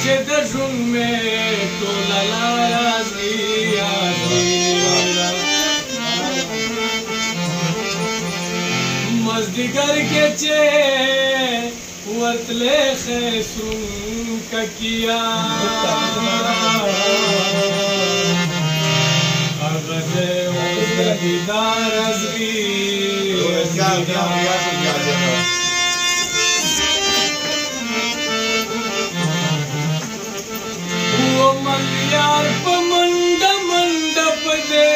چې د ژوند مې ټوله لاره مازدیګر کې چې ورتلې خیسون ککیا هغه دې اوس د دیدار ازغي یار په منډه منډه په دې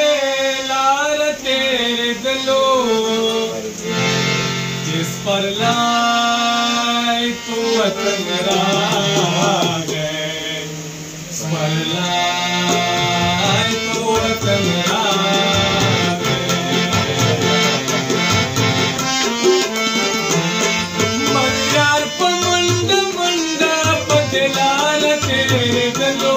لاره تېرېدلو چې سپرلی په وطن راغی سپرلی په وطن راغی یار په منډه منډه په دې لاره تېرېدلو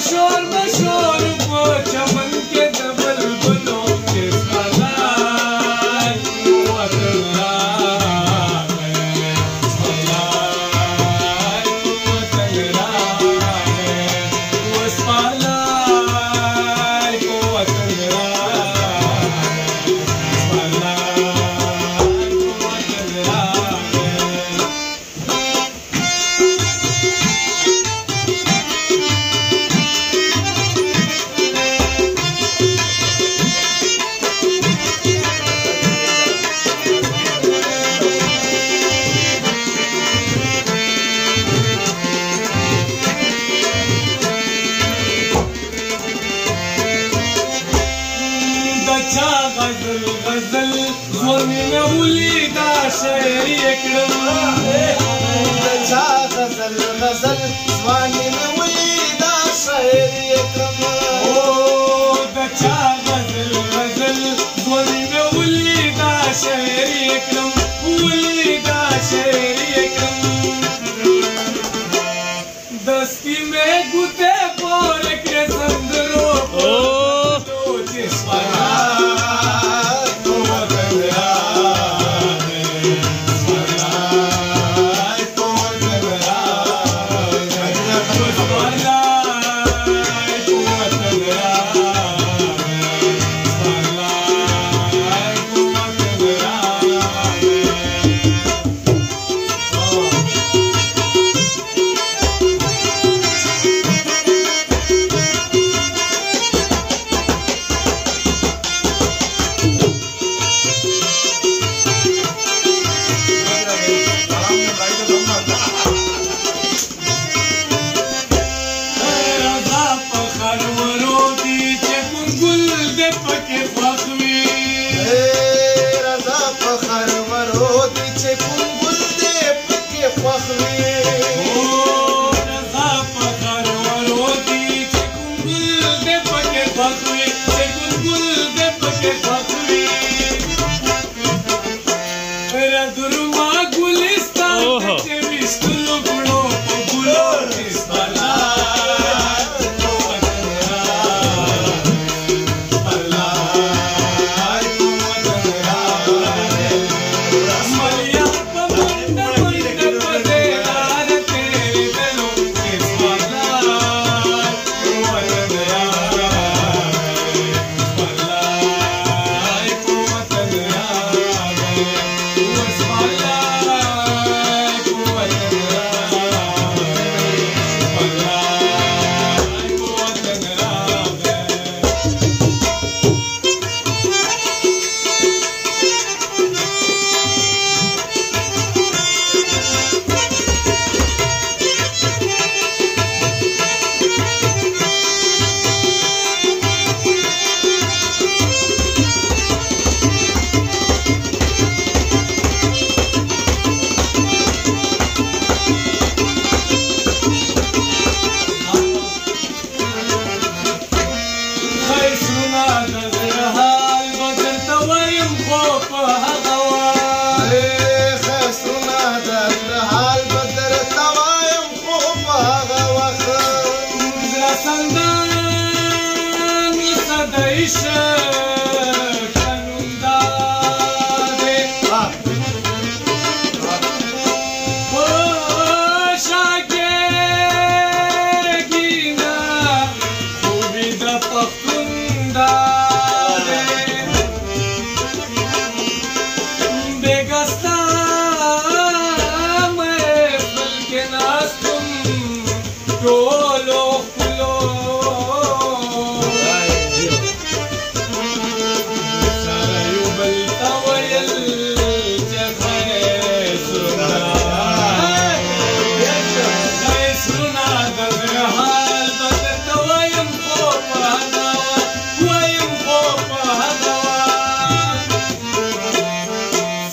شور بشور په چمن کې د بلبلو چې سپرلی وطن راغی سپرلی وطن راغی سپرلی وطن راغی سپرلی وطن راغی غزل غزل ځواني مې ولیدا شعر یې کړم د چا غزل غزل ځواني مې ولیدا شعر یې کړم د چا غزل غزل ځواني مې ولیدا شعر یې کړم ولیدا شعر یې کړم دستي مې ګوتې پورې کړې سندرو چې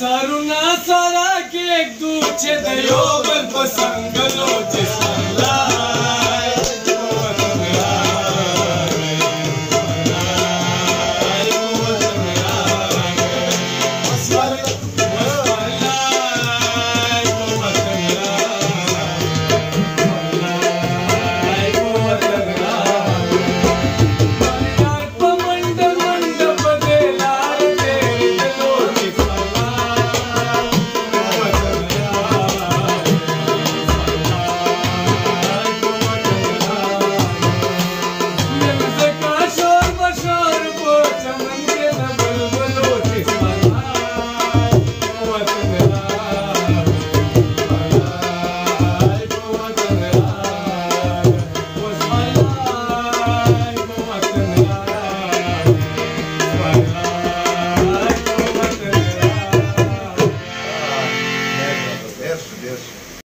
Saruna sara ke ek duche dayo bal pasangalo jis